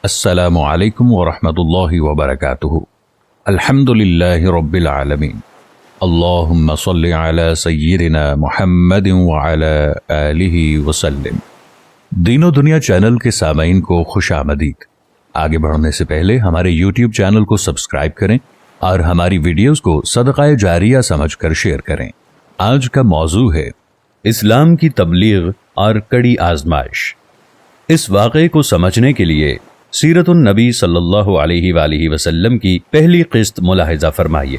السلام علیکم ورحمۃ اللہ وبرکاتہ۔ الحمدللہ رب العالمین، اللہم صل علی سیدنا محمد وعلی آلہ وسلم۔ دین و دنیا چینل کے سامعین کو خوش آمدید۔ آگے بڑھنے سے پہلے ہمارے یوٹیوب چینل کو سبسکرائب کریں اور ہماری ویڈیوز کو صدقہ جاریہ سمجھ کر شیئر کریں۔ آج کا موضوع ہے اسلام کی تبلیغ اور کڑی آزمائش۔ اس واقعے کو سمجھنے کے لیے سیرت النبی صلی اللہ علیہ وآلہ وسلم کی پہلی قسط ملاحظہ فرمائیے۔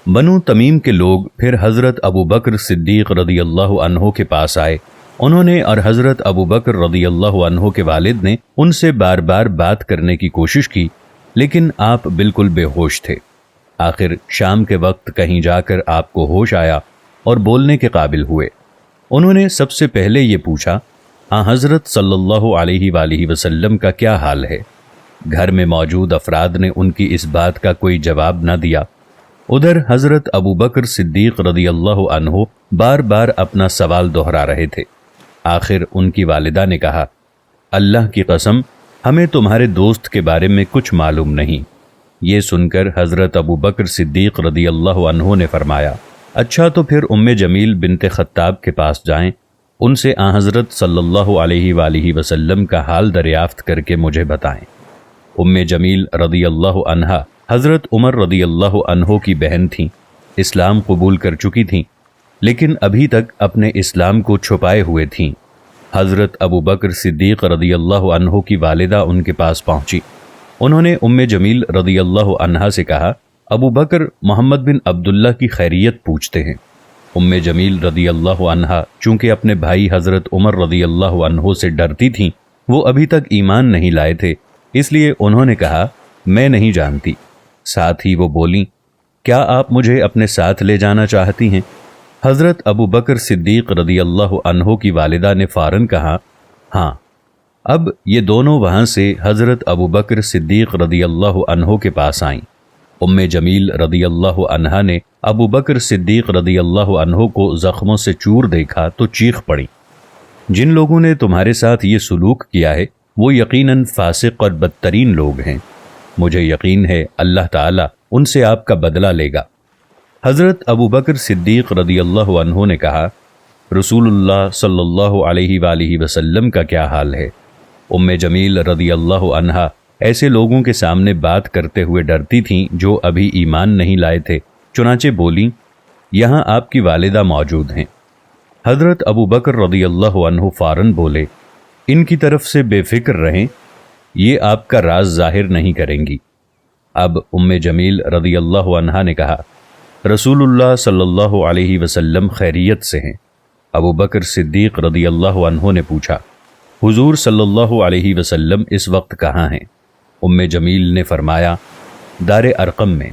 بنو تمیم کے لوگ پھر حضرت ابو بکر صدیق رضی اللہ عنہ کے پاس آئے۔ انہوں نے اور حضرت ابو بکر رضی اللہ عنہ کے والد نے ان سے بار بار بات کرنے کی کوشش کی، لیکن آپ بالکل بے ہوش تھے۔ آخر شام کے وقت کہیں جا کر آپ کو ہوش آیا اور بولنے کے قابل ہوئے۔ انہوں نے سب سے پہلے یہ پوچھا، حضرت صلی اللہ علیہ وآلہ وسلم کا کیا حال ہے؟ گھر میں موجود افراد نے ان کی اس بات کا کوئی جواب نہ دیا۔ ادھر حضرت ابو بکر صدیق رضی اللہ عنہ بار بار اپنا سوال دہرا رہے تھے۔ آخر ان کی والدہ نے کہا، اللہ کی قسم ہمیں تمہارے دوست کے بارے میں کچھ معلوم نہیں۔ یہ سن کر حضرت ابو بکر صدیق رضی اللہ عنہ نے فرمایا، اچھا تو پھر ام جمیل بنت خطاب کے پاس جائیں، ان سے حضرت صلی اللہ علیہ وآلہ وسلم کا حال دریافت کر کے مجھے بتائیں۔ ام جمیل رضی اللہ عنہا حضرت عمر رضی اللہ عنہ کی بہن تھیں، اسلام قبول کر چکی تھیں، لیکن ابھی تک اپنے اسلام کو چھپائے ہوئے تھیں۔ حضرت ابو بکر صدیق رضی اللہ عنہ کی والدہ ان کے پاس پہنچی۔ انہوں نے ام جمیل رضی اللہ عنہا سے کہا، ابو بکر محمد بن عبداللہ کی خیریت پوچھتے ہیں۔ ام جمیل رضی اللہ عنہا چونکہ اپنے بھائی حضرت عمر رضی اللہ عنہ سے ڈرتی تھیں، وہ ابھی تک ایمان نہیں لائے تھے، اس لیے انہوں نے کہا، میں نہیں جانتی۔ ساتھ ہی وہ بولیں، کیا آپ مجھے اپنے ساتھ لے جانا چاہتی ہیں؟ حضرت ابو بکر صدیق رضی اللہ عنہ کی والدہ نے فوراً کہا، ہاں۔ اب یہ دونوں وہاں سے حضرت ابو بکر صدیق رضی اللہ عنہ کے پاس آئیں۔ ام جمیل رضی اللہ عنہا نے ابو بکر صدیق رضی اللہ عنہ کو زخموں سے چور دیکھا تو چیخ پڑی، جن لوگوں نے تمہارے ساتھ یہ سلوک کیا ہے وہ یقیناً فاسق اور بدترین لوگ ہیں۔ مجھے یقین ہے اللہ تعالیٰ ان سے آپ کا بدلہ لے گا۔ حضرت ابو بکر صدیق رضی اللہ عنہ نے کہا، رسول اللہ صلی اللہ علیہ وآلہ وسلم کا کیا حال ہے؟ ام جمیل رضی اللہ عنہا ایسے لوگوں کے سامنے بات کرتے ہوئے ڈرتی تھیں جو ابھی ایمان نہیں لائے تھے، چنانچہ بولیں، یہاں آپ کی والدہ موجود ہیں۔ حضرت ابو بکر رضی اللہ عنہ فوراً بولے، ان کی طرف سے بے فکر رہیں، یہ آپ کا راز ظاہر نہیں کریں گی۔ اب ام جمیل رضی اللہ عنہا نے کہا، رسول اللہ صلی اللہ علیہ وسلم خیریت سے ہیں۔ ابو بکر صدیق رضی اللہ عنہ نے پوچھا، حضور صلی اللہ علیہ وسلم اس وقت کہاں ہیں؟ ام جمیل نے فرمایا، دار ارقم میں۔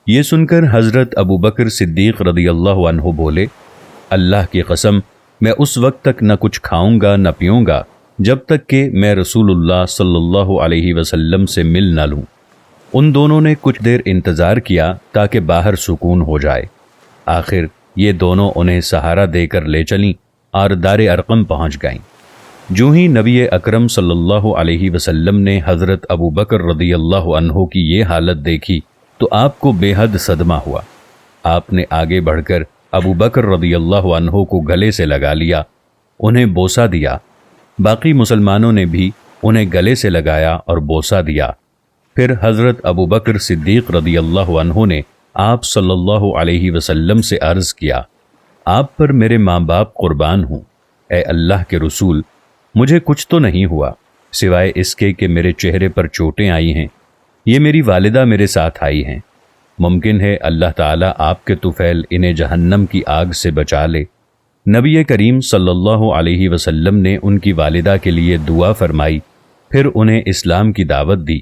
یہ سن کر حضرت ابو بکر صدیق رضی اللہ عنہ بولے، اللہ کی قسم میں اس وقت تک نہ کچھ کھاؤں گا نہ پیوں گا جب تک کہ میں رسول اللہ صلی اللہ علیہ وسلم سے مل نہ لوں۔ ان دونوں نے کچھ دیر انتظار کیا تاکہ باہر سکون ہو جائے۔ آخر یہ دونوں انہیں سہارا دے کر لے چلیں اور دار ارقم پہنچ گئیں۔ جو ہی نبی اکرم صلی اللہ علیہ وسلم نے حضرت ابو بکر رضی اللہ عنہ کی یہ حالت دیکھی تو آپ کو بے حد صدمہ ہوا۔ آپ نے آگے بڑھ کر ابو بکر رضی اللہ عنہ کو گلے سے لگا لیا، انہیں بوسہ دیا۔ باقی مسلمانوں نے بھی انہیں گلے سے لگایا اور بوسہ دیا۔ پھر حضرت ابو بکر صدیق رضی اللہ عنہ نے آپ صلی اللہ علیہ وسلم سے عرض کیا، آپ پر میرے ماں باپ قربان ہوں، اے اللہ کے رسول، مجھے کچھ تو نہیں ہوا سوائے اس کے کہ میرے چہرے پر چوٹیں آئی ہیں، یہ میری والدہ میرے ساتھ آئی ہیں، ممکن ہے اللہ تعالیٰ آپ کے طفیل انہیں جہنم کی آگ سے بچا لے۔ نبی کریم صلی اللہ علیہ وسلم نے ان کی والدہ کے لیے دعا فرمائی، پھر انہیں اسلام کی دعوت دی۔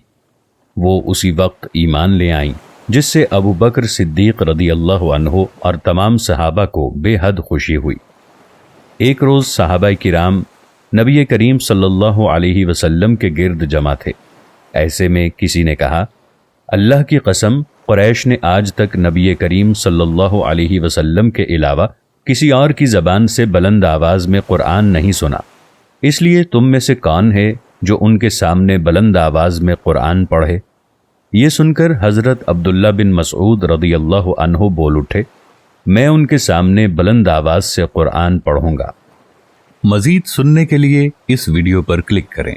وہ اسی وقت ایمان لے آئیں، جس سے ابو بکر صدیق رضی اللہ عنہ اور تمام صحابہ کو بے حد خوشی ہوئی۔ ایک روز صحابہ کرام نبی کریم صلی اللہ علیہ وسلم کے گرد جمع تھے۔ ایسے میں کسی نے کہا، اللہ کی قسم قریش نے آج تک نبی کریم صلی اللہ علیہ وسلم کے علاوہ کسی اور کی زبان سے بلند آواز میں قرآن نہیں سنا، اس لیے تم میں سے کون ہے جو ان کے سامنے بلند آواز میں قرآن پڑھے۔ یہ سن کر حضرت عبداللہ بن مسعود رضی اللہ عنہ بول اٹھے، میں ان کے سامنے بلند آواز سے قرآن پڑھوں گا۔ مزید سننے کے لیے اس ویڈیو پر کلک کریں۔